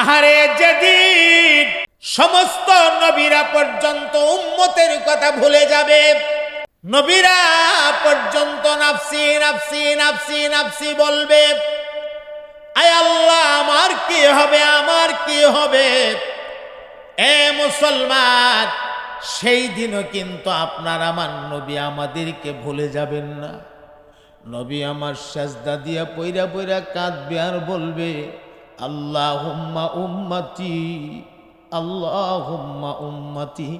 আহারে যেদিন সমস্ত নবীরা পর্যন্ত উম্মতের কথা ভুলে যাবে, নবীরা পর্যন্ত নাফসি নাফসি নাফসি নাফসি বলবে, আয় আল্লাহ আমার কি হবে, আমার কি হবে। এ মুসলমান, সেই দিনও কিন্তু আপনার আমার নবী আমাদেরকে ভুলে যাবেন না। নবী আমার সাজদা দিয়া পইরা পইরা কাঁদবে আর বলবে, আল্লাহুম্মা উম্মতি, আল্লাহুম্মা উম্মতি।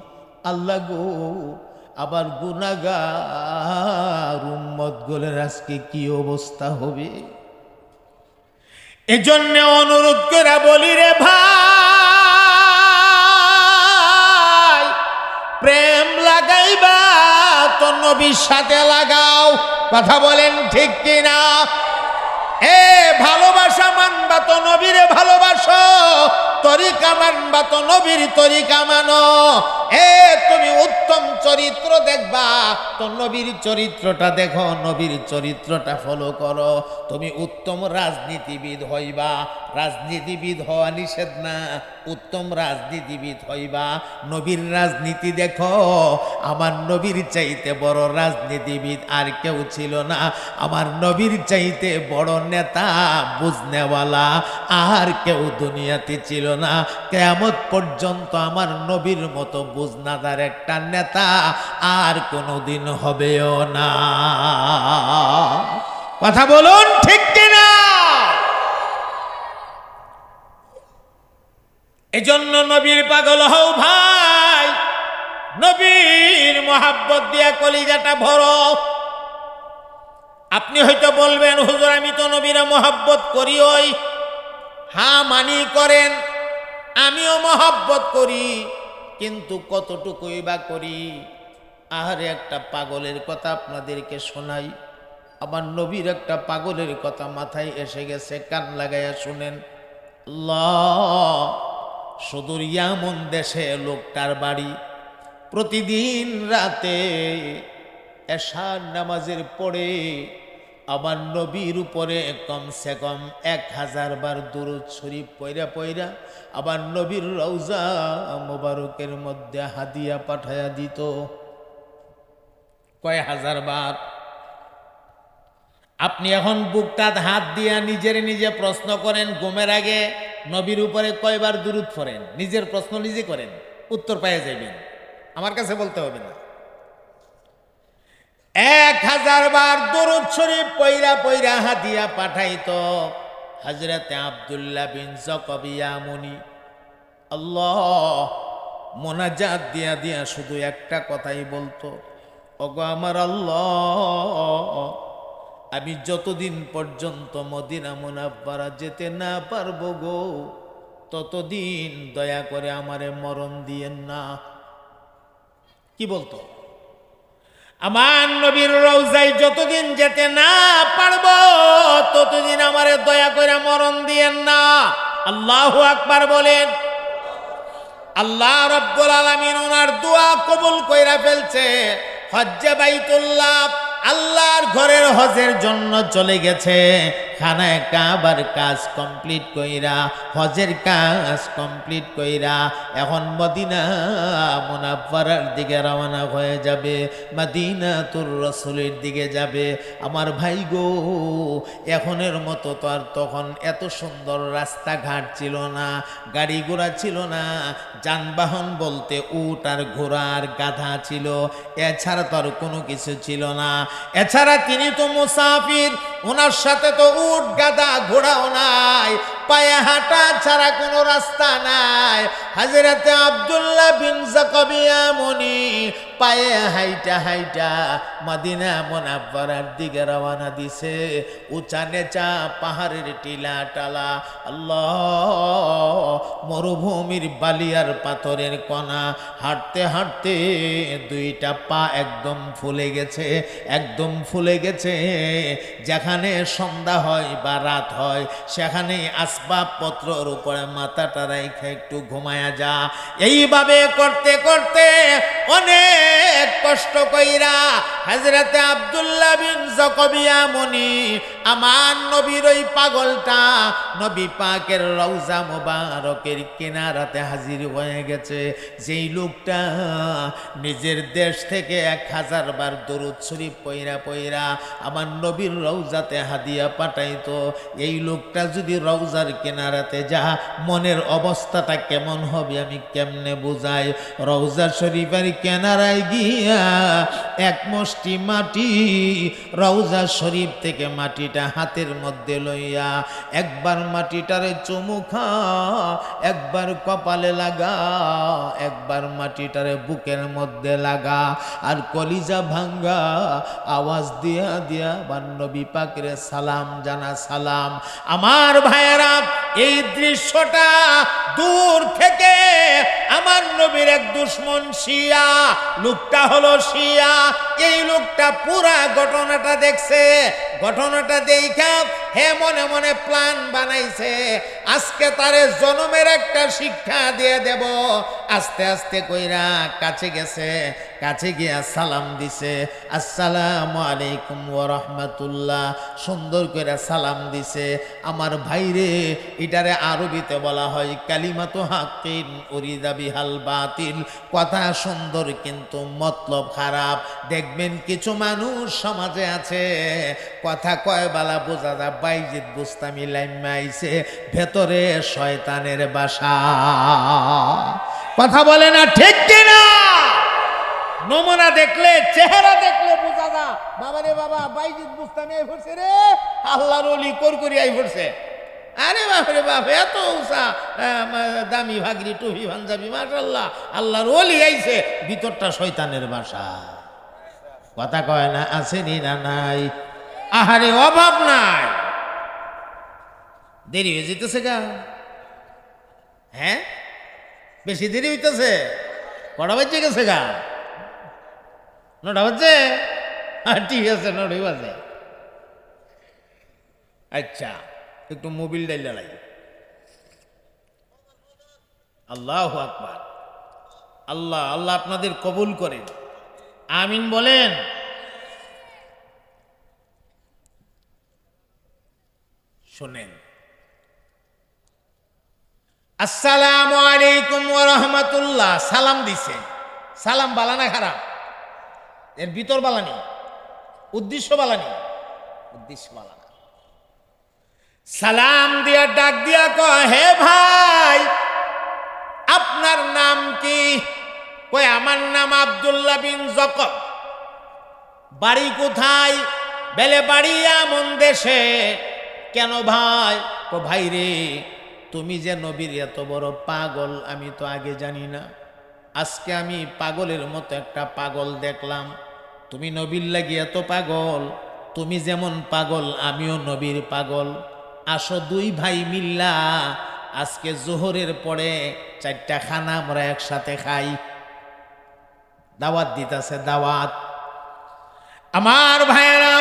আল্লাহ গো, আবার গুনাহগার উম্মত গুলোর আজকে কি অবস্থা হবে। এজন্য অনুরোধ করে বলি রে ভাই, প্রেম লাগাইবা তো নবীর সাথে লাগাও। কথা বলেন ঠিক কিনা? এ ভালোবাসা মানবা তো নবীরে ভালোবাসো, তরিকা মানবা তো নবীর তরিকা মানো। এ তুমি উত্তম চরিত্র দেখবা তো নবীর চরিত্রটা দেখো, নবীর চরিত্রটা ফলো করো। তুমি উত্তম রাজনীতিবিদ হইবা, রাজনীতিবিদ হওয়া নিষেধ না, উত্তম রাজনীতিবিদ হইবা। নবীর রাজনীতি দেখো, আমার নবীর চাইতে বড় রাজনীতিবিদ আর কেউ ছিল না। আমার নবীর চাইতে বড় নেতা বুঝনেওয়ালা আর কেউ দুনিয়াতে ছিল না। কিয়ামত পর্যন্ত আমার নবীর মতো বুঝনাদার একটা নেতা আর কোনোদিন হবেও না। কথা বলুন ঠিক কিনা? এজন্য নবীর পাগল হও ভাই, নবীর মোহাব্বত দিয়া কলিজাটা ভরো। আপনি হয়তো বলবেন, হুজুর আমি তো নবীর মোহাব্বত করি। ওই হ্যাঁ মানি করেন, আমিও মোহাব্বত করি, কিন্তু কতটুকুই বা করি। আহারে একটা পাগলের কথা আপনাদেরকে শোনাই। আমার নবীর একটা পাগলের কথা মাথায় এসে গেছে, কান লাগাইয়া শুনেন। আল্লাহ, সুদূর ইয়ামন দেশে লোকটার বাড়ি। প্রতিদিন রাতে এশার নামাজের পরে আমার নবীর উপরে কমসে কম 1000 বার দুরূদ শরীফ পইরা পইরা আবার নবীর রওজা মোবারকের মধ্যে হাদিয়া পাঠায়া দিত। কয় হাজার বার? আপনি এখন বুকটাত হাত দিয়া নিজের নিজে প্রশ্ন করেন, ঘুমের আগে নবীর উপরে কয়বার দুরূদ পড়েন? নিজের প্রশ্ন নিজে করেন, উত্তর পাইয়া যাইবেন, আমার কাছে বলতে হবে না। 1000 বার দুরূদ শরীফ পইরা পইরা হাদিয়া পাঠাইতো হযরতে আব্দুল্লাহ বিন যাকাবিয়া মুনি। আল্লাহ, মোনাজাত দিয়া দিয়া শুধু একটা কথাই বলতো, ওগো আমার আল্লাহ, আমি যতদিন পর্যন্ত মদিনা মুনাব্বারা যেতে না পারবো গো, ততদিন দয়া করে আমারে মরণ দিয়েন না। কি বলতো? আমার নবীর রওজায় যতদিন যেতে না পারবো, ততদিন আমারে দয়া করে মরণ দিয়েন না। আল্লাহু আকবার বলেন। আল্লাহ রাব্বুল আলামিন ওনার দোয়া কবুল কইরা ফেলছে। হজ্জে বাইতুল্লাহ, আল্লাহর ঘরের হজের জন্য চলে গেছে। খানায় কাবার কাজ কমপ্লিট কইরা, হজের কাজ কমপ্লিট কইরা এখন মদিনা মুনাফফারার দিকে রওনা হয়ে যাবে, মদিনাতুর রাসূলের দিকে যাবে। আমার ভাই গো, এখনের মতো তো আর তখন এত সুন্দর রাস্তাঘাট ছিল না, গাড়ি ঘোড়া ছিল না, যানবাহন বলতে উট আর ঘোড়া আর গাধা ছিল, এছাড়া তো আর কোনো কিছু ছিল না। এছাড়া তিনি তো মুসাফির, ওনার সাথে তো উট গাধা ঘোড়াও নাই, পায়ে হাঁটা ছাড়া কোনো রাস্তা নাই। হযরতে আব্দুল্লাহ বিন যাকাবিয়া মুনি পায়ে হাইটা হাইটা মদিনা মুনাফফারার দিকে রওনা দিছে। উঁচা নেচা পাহাড়ের টিলা টালা, আল্লাহ, মরুভূমির বালিয়ার পাথরের কণা, হাঁটতে হাঁটতে দুইটা পা একদম ফুলে গেছে, একদম ফুলে গেছে। যেখানে সন্ধ্যা হয় বা রাত হয় সেখানে আসবাবপত্রর উপরে মাথাটা রেখে একটু ঘুমায়া যা। এইভাবে করতে করতে অনেক কষ্ট কইরা হযরতে আব্দুল্লাহ বিন যাকাবিয়া মুনি আমার নবীর ওই পাগলটা নবী পাকের রওজা মোবারকের কিনারাতে হাজির হয়ে গেছে। যেই লোকটা নিজের দেশ থেকে 1000 বার দরুদ শরীফ পইরা পইরা আমার নবীর রওজাতে হাদিয়া পাঠাইতো, এই লোকটা যদি রওজার কিনারাতে যা মনের অবস্থাটা কেমন হবে আমি কেমনে বুঝাই। রওজা শরীফের কিনারায় গিয়া এক মুষ্টি মাটি রওজা শরীফ থেকে মাটিটা হাতের মধ্যে লইয়া একবার মাটিটারে চুমু খা, একবার কপালে লাগা, একবার মাটিটারে বুকের মধ্যে লাগা, আর কলিজা ভাঙ্গা আওয়াজ দিয়া দিয়া নবী পাকের সালাম জানা সালাম। আমার ভাইয়েরা, এই দৃশ্যটা দূর থেকে আমার নবীর এক দুশ্মন শিয়া, লোকটা হলো শিয়া, এই লোকটা পুরা ঘটনাটা দেখছে। ঘটনাটা দেখা হে মনে মনে প্ল্যান বানাইছে, আজকে তারে জনমের একটা শিক্ষা দিয়ে দেব। আস্তে আস্তে কইরা কাছে গেছে, কাছে গিয়া সালাম দিছে, আসসালামু আলাইকুম ওয়া রাহমাতুল্লাহ, সুন্দর করে সালাম দিছে। আমার ভাইরে, এটারে আরবিতে বলা হয় কালিমাতু হাক্কিন উরিদা বিহাল বাতিল, কথা সুন্দর কিন্তু মতলব খারাপ। দেখবেন কিছু মানুষ সমাজে আছে কথা কয় বালা বোঝা যায় বাইজিদ বুস্তামি লাইম্মা আইছে, ভেতরে শয়তানের বাসা। কথা বলে না ঠিক কিনা? নমুনা দেখলে, চেহারা দেখলে বোঝা যা বাবা রে বাবা বাইজিদ বুস্তামি আই পড়ছে রে, আল্লাহর ওলি করকরি আই পড়ছে। আরে বাপরে বাপ, এত উষা দামি ভাগরি টুপি পাঞ্জাবি, মাশাআল্লাহ আল্লাহর ওলি আইছে, ভিতরটা শয়তানের বাসা। কথা কয় না আসেনি না নাই? আহারে অভাব নাই। দেরি হয়ে যেতেছে গা, হ্যাঁ বেশি দেরি হইতেছে। কটা বাজে গেছে গা? 9টা বাজে? ঠিক আছে 9টাই বাজে। আচ্ছা, একটু মোবিল ডাইলা লাগে। আল্লাহু আকবার। আল্লাহ আল্লাহ আপনাদের কবুল করেন, আমিন বলেন। শোনেন, আসসালামু আলাইকুম ওয়া রাহমাতুল্লাহ সালাম দিছে। সালাম বালা না খারাপ? এর ভিতর বালা নেই, উদ্দেশ্য বালা নেই, উদ্দেশ্য বালা না। সালাম দিয়া ডাক দিয়া কয়, হে ভাই আপনার নাম কি? কয় আমার নাম আব্দুল্লাহ বিন যাকাব। বাড়ি কোথায়? বেলে বাড়ি এমন দেশে। কেন ভাই? ও ভাই রে, তুমি যে নবীর এত বড় পাগল আমি তো আগে জানি না, আজকে আমি পাগলের মতো একটা পাগল দেখলাম। তুমি নবীর লাগি এত পাগল, তুমি যেমন পাগল আমিও নবীর পাগল। আসো দুই ভাই মিল্লা আজকে জোহরের পরে 4টা খানা আমরা একসাথে খাই। দাওয়াত দিতেছে, দাওয়াত। আমার ভাইয়েরা,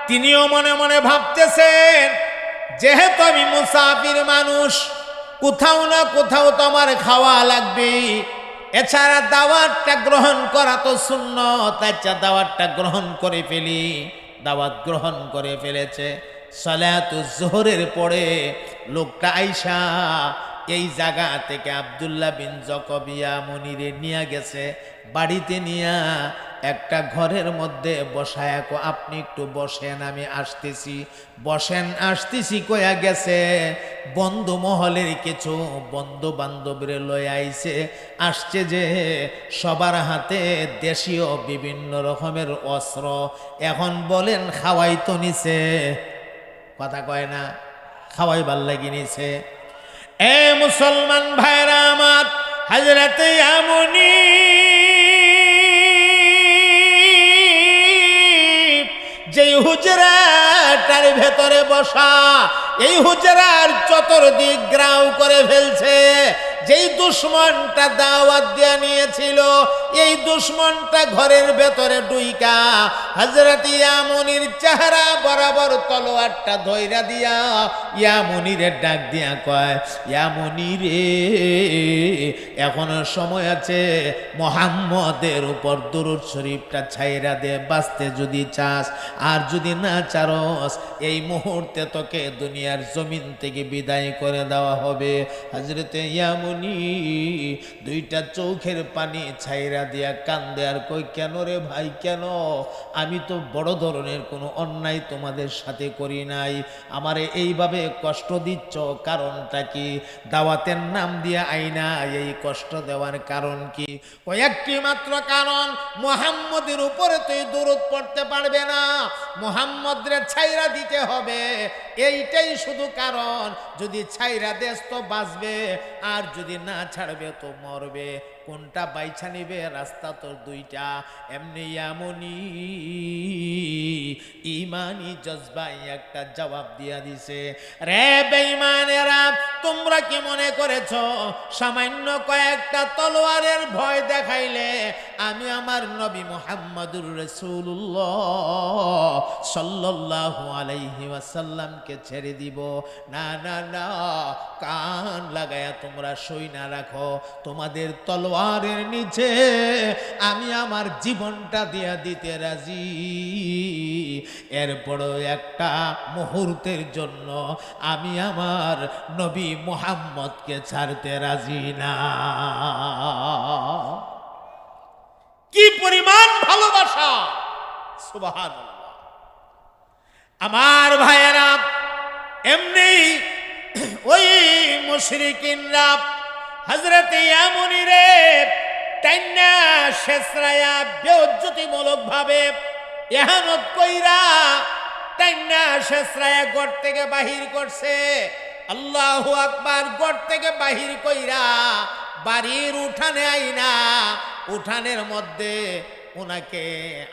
তিনিও মনে মনে ভাবতেছেন যেহেতু আমি মুসাফির মানুষ, কোথাও না কোথাও তো আমার খাওয়া লাগবে, এছাড়া দাওয়াতটা গ্রহণ করা তো সুন্নত। আচ্ছা দাওয়াতটা গ্রহণ করে ফেলি। দাওয়াত গ্রহণ করে ফেলেছে। সালাতুজ জোহরের পরে লোকটা আইসা এই জায়গা থেকে আব্দুল্লাহ বিন যাকাবিয়া মুনিরে নিয়ে গেছে, বাড়িতে নিয়া একটা ঘরের মধ্যে বসায়, আপনি একটু বসেন আমি আসতেছি, বসেন আসতেছি কয়া গেছে। বন্ধু মহলের কিছু বন্ধু বান্ধবরে লয়ে আইছে, আসছে যে সবার হাতে দেশীয় বিভিন্ন রকমের অস্ত্র। এখন বলেন খাওয়াই তো নিছে, কথা কয় না, খাওয়াইবার লাগি নিছে। এ মুসলমান ভাইরা আমার, হযরতে আমনি যেই হুজরাটার ভেতরে বসা, এই হুজরার চতুর্দিক গ্রাউ করে ফেলছে। যেই দুশ্মনটা দাওয়াত দিয়ে নিয়েছিল, এই দুশ্মনটা ঘরের ভেতরে ডুইকা হযরত ইয়ামুনির চেহারা বরাবর তলোয়ারটা ধইরা দিয়া ইয়ামুনিরে ডাক দিয়া কয়, ইয়ামুনি রে, এখনো সময় আছে, মুহাম্মদের উপর দুরূদ শরীফটা ছাইরা দে, বাঁচতে যদি চাস। আর যদি না চারস, এই মুহূর্তে তোকে দুনিয়ার জমিন থেকে বিদায় করে দেওয়া হবে। হযরতে ইয়ামুনি দুইটা চোখের পানি ছাইরা দিয়া কান্দে আর কই, কেন রে ভাই, কেন? আমি তো বড় ধরনের কোনো অন্যায় তোমাদের সাথে করি নাই, আমারে এইভাবে কষ্ট দিচ্ছ, কারণটা কি? দাওয়াতের নাম দিয়ে আইনা এই কষ্ট দেওয়ার কারণ কি? কয়েকটি মাত্র কারণ, মুহাম্মদের উপরে তুই দুরূদ পড়তে পারবে না, মুহাম্মদরে ছাইরা দিতে হবে, এইটাই শুধু কারণ। যদি ছাইরা দেশ তো বাঁচবে, আর যদি না ছাড়বে তো মরবে। কোনটা বাইছা নিবে? রাস্তা তোর দুইটা। এমনি ইয়ামুনি ইমানি জজবাই একটা জবাব দিয়া দিছে, রে বেঈমানেরা, তোমরা কি মনে করেছ সামান্য কয়েকটা তলোয়ারের ভয় দেখাইলে আমি আমার নবী মুহাম্মদুর রাসূলুল্লাহ সাল্লাল্লাহু আলাইহি ওয়াসাল্লামকে ছেড়ে দিব? না না না, কান লাগায়া তোমরা শুইনা রাখো, তোমাদের তলোয়ারের নিচে আমি আমার জীবনটা দিয়া দিতে রাজি। এরপরও একটা মুহূর্তের জন্য আমি আমার নবী মুহাম্মদকে ছাড়তে রাজি না। কি পরিমাণ ভালোবাসা! সুবহানাল্লাহ। আমার ভাইয়েরা, এমনি ওই মুশরিকিনরা হযরত ইয়ামুনিরে টাইনা শেষরায়া বেউজ্জতিমূলক ভাবে ইহানত কইরা টাইনা শেষরায়া গড় থেকে বাহির করছে। আল্লাহু আকবার। গড় থেকে বাহির কইরা বাড়ির উঠানে আইনা উঠানের মধ্যে ওনাকে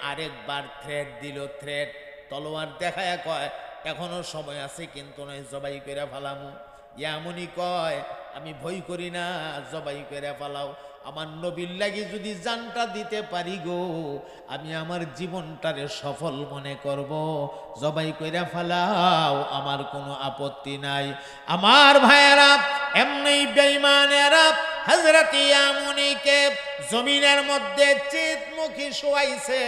আরেকবার থ্রেট দিল। থ্রেট তলোয়ার দেখায়া কয়, এখনো সময় আছে, কিন্তু নয় জবাই কইরা ফালামু। ইয়ামুনি কয়, আমি ভয় করি না, জবাই কইরা ফালাও, আমার নবীর লাগি যদি জানটা দিতে পারি গো, আমি আমার জীবনটারে সফল মনে করব, জবাই কইরা ফালাও, আমার কোনো আপত্তি নাই। আমার ভাইয়েরা, এমনি বেঈমানেরা হযরত ইয়ামুনিকে জমিনের মধ্যে চিতমুখী শোয়াইছে,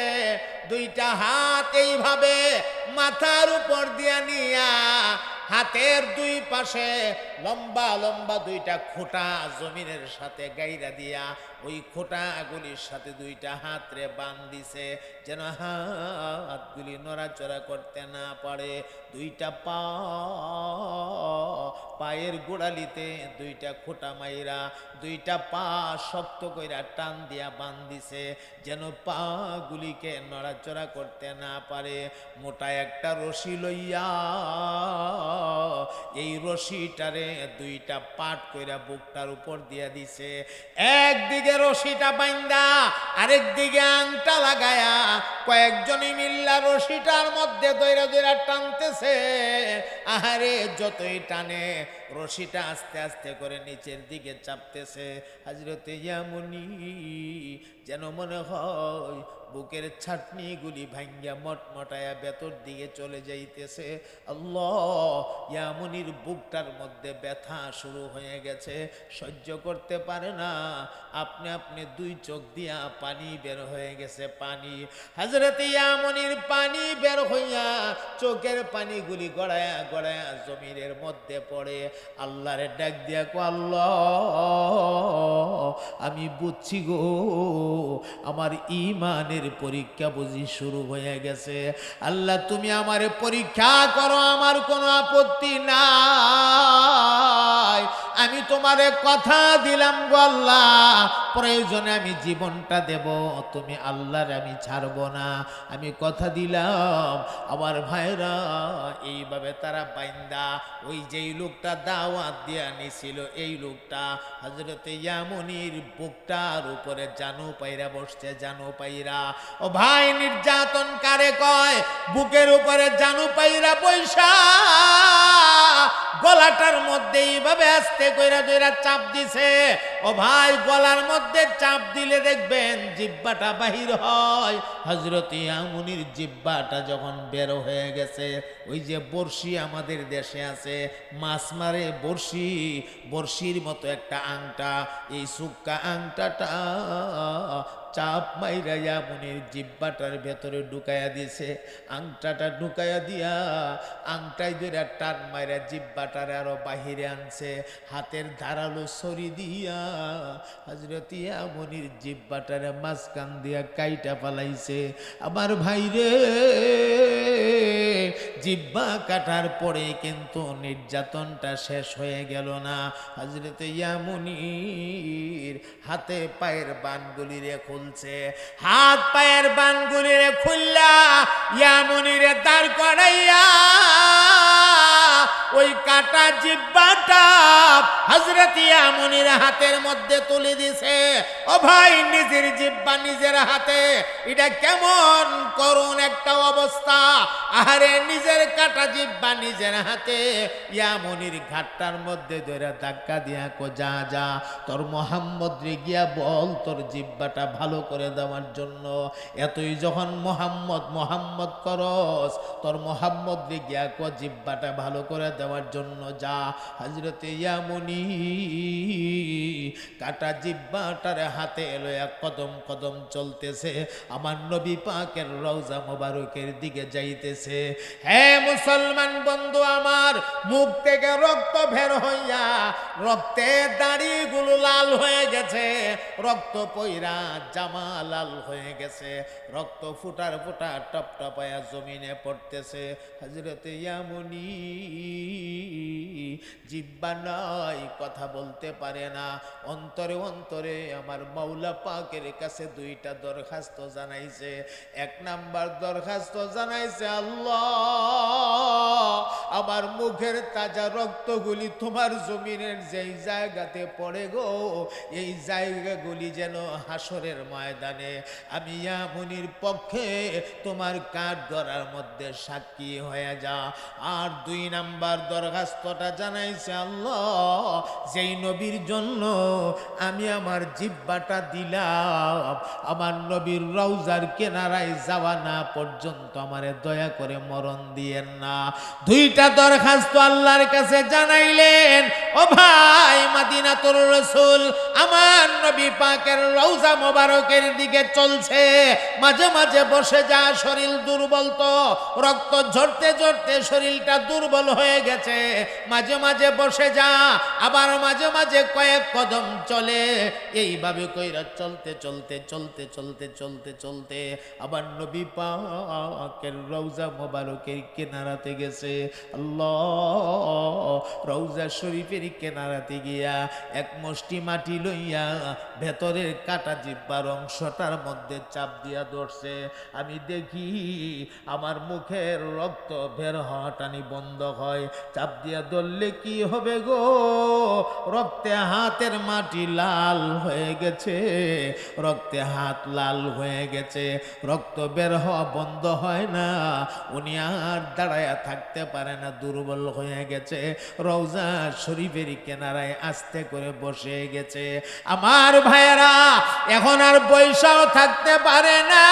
দুইটা হাত এইভাবে মাথার উপর দিয়া নিয়া হাতের দুই পাশে লম্বা লম্বা দুইটা খোঁটা জমিনের সাথে গাইরা দিয়া ওই খোঁটাগুলির সাথে দুইটা হাত রে বান দিছে, যেন হাতগুলি নড়াচড়া করতে না পারে। দুইটা পায়ের গোড়ালিতে দুইটা খোঁটা মাইরা দুইটা পা শক্ত কইরা টান দিয়া বান দিছে, যেন পা গুলিকে নড়াচড়া করতে না পারে। মোটা একটা রশি লইয়া এই রশিটারে দুইটা পাট কইরা বুকটার উপর দিয়া দিছে। একদিকে রশিটা বাইন্দা আরেক দিকে আংটা লাগায়া কয়েকজনই মিল্লা রশিটার মধ্যে দইরা দইরা টানতেছে। আহারে, যতই টানে রশিটা আস্তে আস্তে করে নিচের দিকে চাপতেছে। হযরত ইয়ামুনি যেন মনে হয় বুকের ছাটনিগুলি ভাঙ্গা মটমটায়া ভেতর দিকে চলে যাইতেছে। আল্লাহ, ইয়ামুনির বুকটার মধ্যে ব্যথা শুরু হয়ে গেছে, সহ্য করতে পারে না। আপনি আপনি দুই চোখ দিয়া পানি বের হয়ে গেছে, পানি। হযরত ইয়ামুনির পানি বের হইয়া চোখের পানিগুলি গড়ায়া গড়ায়া জমিনের মধ্যে পড়ে। আল্লাহরে ডাক দিয়া কো, আল্লাহ, আমি বুঝছি গো, আমার ঈমানের পরীক্ষা বুঝি শুরু হয়ে গেছে। আল্লাহ, তুমি আমারে পরীক্ষা করো, আমার কোনো আপত্তি নাই। আমি তোমারে কথা দিলাম গো আল্লাহ, প্রয়োজনে আমি জীবনটা দেব, তুমি আল্লাহর আমি ছাড়ব না, আমি কথা দিলাম। আমার ভাইরা, এইভাবে তারা বাইন্দা ওই যেই লোকটা দাওয়াত দিয়া নিছিল, এই লোকটা হযরত ইয়ামুনির বুকটার উপরে জানু পাইরা বসছে। জানু পাইরা, ও ভাই, নির্যাতন কারে কয়? বুকের উপরে জানু পাইরা বৈশা গলাটার মধ্যে এইভাবে আস্তে কইরা ধইরা চাপ দিছে। ও ভাই, গলার মধ্যে চাপ দিলে দেখবেন জিহ্বাটা বাহির হয়। হযরত ইয়ামুনির জিহ্বাটা যখন বের হয়ে গেছে, ওই যে বড়শি আমাদের দেশে আছে, মাছ মারে বড়শি, বড়শির মতো একটা আংটা, এই সুক্কা আংটাটা চাপ মাইরা ইয়ামুনির জিহ্বাটার ভেতরে ঢুকাইয়া দিছে। আংটাটা ঢুকাইয়া দিয়া আংটাই ধরে টান মাইরা জিহ্বাটারে আরো বাহিরে আনছে। হাতের ধারালো ছড়ি দিয়া হযরত ইয়ামুনির জিহ্বাটারে মাঝখান দিয়া কাইটা পালাইছে। আমার ভাই রে, জিহ্বা কাটার পরে কিন্তু নির্যাতনটা শেষ হয়ে গেল না। হযরত ইয়ামুনির হাতে পায়ের বানগুলিরে খুলছে, হাত পায়ের বানগুলিরে খুললা ইয়ামুনিরে দাঁড় করাইয়া ওই কাটা জিহ্বাটা হযরত ইয়ামুনির হাতের মধ্যে তুলে দিছে। ও ভাই, নিজের জিহ্বা নিজের হাতে, এটা কেমন করুণ একটা অবস্থা। আরে নিজের কাটা জিহ্বা নিজের হাতে ইয়ামুনির ঘাটটার মধ্যে ধরে ধাক্কা দিয়া কো, যা যা তোর মোহাম্মদ রে গিয়া বল তোর জিহ্বাটা ভালো করে দেওয়ার জন্য। এতই যখন মোহাম্মদ মোহাম্মদ করস, তোর মোহাম্মদ রে গিয়া কো জিহ্বাটা ভালো করে দেওয়ার জন্য যা। হযরত ইয়ামুনি কাটা জিহ্বাটারে হাতে লইয়া কদম কদম চলতেছে, আমার নবী পাকের রওজা মোবারকের দিকে যাইতেছে। হে মুসলমান বন্ধু আমার, মুখ থেকে রক্ত বের হইয়া রক্তের দাড়িগুলো লাল হয়ে গেছে, রক্ত পইরা জামা লাল হয়ে গেছে, রক্ত ফুটার ফুটা টপ টপায়া জমিনে পড়তেছে। হযরত ইয়ামুনি জিহ্বা নাই, কথা বলতে পারে না। অন্তরে অন্তরে আমার মাওলা পাকের কাছে দুইটা দরখাস্ত জানাইছে। এক নাম্বার দরখাস্ত জানাইছে, আল্লাহ, আমার মুখের তাজা রক্তগুলি তোমার জমিনের যেই জায়গাতে পড়ে গো, এই জায়গাগুলি যেন হাসরের ময়দানে আমি ইয়ামুনির পক্ষে তোমার কাঠ গড়ার মধ্যে সাক্ষী হয়ে যা। আর দুই নাম্বার দরখাস্তটা জানাইছে, আল্লাহ, যেই নবীর জন্য আমি আমার জিহ্বাটা দিলাম, আমার নবীর রওজার কিনারায় যাওয়া না পর্যন্ত আমারে দয়া করে মরণ দিয়েন না। দুইটা দরখাস্ত আল্লাহর কাছে জানাইলেন। ও ভাই, মদিনাতুর রাসূল আমার নবী পাকের রওজা মোবারকের দিকে চলছে, মাঝে মাঝে বসে যা, শরীর দুর্বল তো, রক্ত ঝরতে ঝরতে শরীরটা দুর্বল হয়ে গেছে, মাঝে মাঝে বসে যা, আবার মাঝে মাঝে কয়েক কদম চলে। এইভাবে কইরা চলতে চলতে চলতে চলতে চলতে চলতে আবার নবী পাকের রওজা মোবারকের কিনারাতে গেছে। আল্লাহ, রওজা শরীফের কিনারাতে গিয়া এক মুষ্টি মাটি লইয়া ভেতরের কাটা জিহ্বার অংশটার মধ্যে চাপ দিয়া ধরছে। আমি দেখি আমার মুখের রক্ত বের হওয়াটানি বন্ধ হয়। চাপ দিয়া ধরলে কি হবে গো, রক্তে হাতের মাটি লাল হয়ে গেছে, রক্তে হাত লাল হয়ে গেছে, রক্ত বের হওয়া বন্ধ হয় না। উনি আর দাঁড়ায়া থাকতে পারে না, দুর্বল হয়ে গেছে। রওজা শরীফের কিনারায় আস্তে করে বসে গেছে। আমার ভাইয়েরা, এখন আর বৈশাও থাকতে পারে না,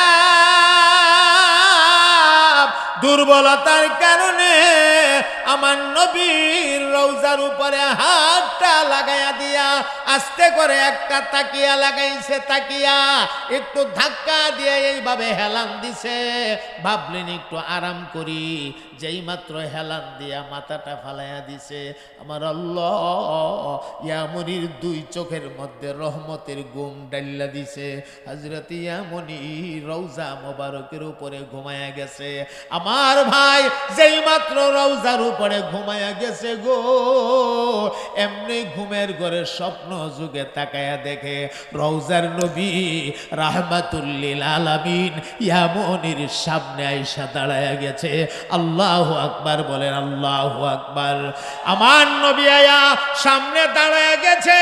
দুর্বলতার কারণে আমার নবীর রওজার উপরে হাতটা লাগাইয়া দিয়া আস্তে করে একটা তাকিয়া লাগাইছে, তাকিয়া একটু ধাক্কা দিয়ে এইভাবে হেলান দিছে। ভাবলেন একটু আরাম করি, যেই মাত্র হেলান দিয়া মাথাটা ফালাইয়া দিছে, আমার আল্লাহ ইয়ামুনির দুই চোখের মধ্যে রহমতের ঘুম ডাইল্লা দিছে। হযরত ইয়ামুনি রওজা মোবারকের উপরে ঘুমায়া গেছে। আমার ভাই, যেই মাত্র রওজার উপরে ঘুমায়া গেছে গো, এমনি ঘুমের ঘরে স্বপ্ন যুগে তাকায়া দেখে রওজার নবী রাহমাতুল লিল আলামিন ইয়ামুনির সামনে আইসা দাঁড়ায়া গেছে। আল্লাহু আকবার বলেন, আল্লাহু আকবার। আমার নবী আয়া সামনে দাঁড়ায়া গেছে।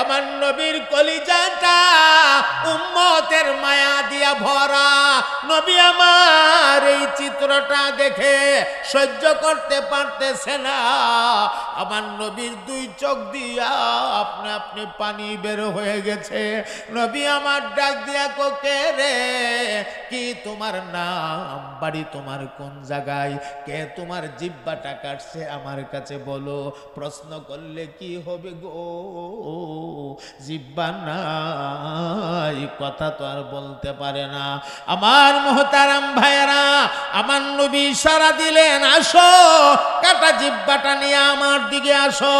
আমার নবীর কলিজাটা উম্মতের মায়া দিয়া ভরা। নবী আমার আর এই চিত্রটা দেখে সহ্য করতে পারতেছে না। আমার নবীর দুই চোখ দিয়া আপনি আপনি পানি বের হয়ে গেছে। নবী আমার ডাক দিয়া কোকে রে, কি তোমার নাম, বাড়ি তোমার কোন জায়গায়, কে তোমার জিব্বাটা কাটছে আমার কাছে বলো। প্রশ্ন করলে কি হবে গো, জিব্বা নাই, কথা তো আর বলতে পারে না। আমার মুহতারাম ভাইয়েরা, আমার নবী ইশারা দিলেন, আসো, কাটা জিব্বাটা নিয়ে আমার দিকে আসো।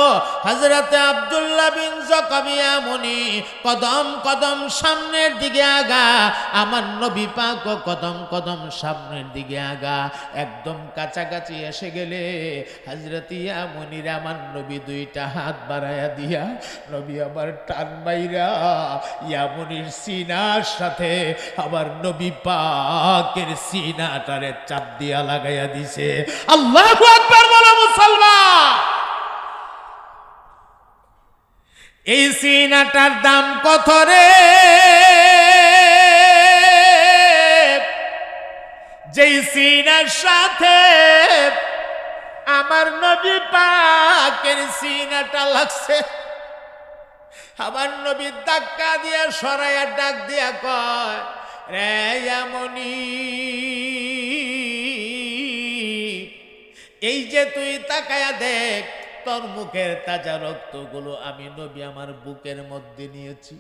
হযরতে আব্দুল্লাহ বিন যাকাবিয়া মুনি কদম কদম সামনের দিকে আগা, আমার নবী পাক কদম কদম সামনের দিকে আগা। একদম কাছাকাছি এসে গেলে হযরত ইয়ামুনির আমার নবী দুইটা হাত বাড়ায়া দিয়া নবী আবার টান মাইরা ইয়ামুনির সিনার সাথে আবার নবী পাকের সিনাটারে চাপ দিয়া লাগাইয়া দিছে। আল্লাহু আকবার বলো মুসলমান। এই সিনাটার দাম কত রে, যেই সিনার সাথে আমার নবী পাকের সিনাটা লাগছে। আমার নবী ধাক্কা দিয়া সরাইয়া ডাক দিয়া কয়, রে ইয়ামুনি, এই যে তুই তাকায়া দেখ, তোর মুখের তাজা রক্তগুলো আমি নবী আমার বুকের মধ্যে নিয়েছি।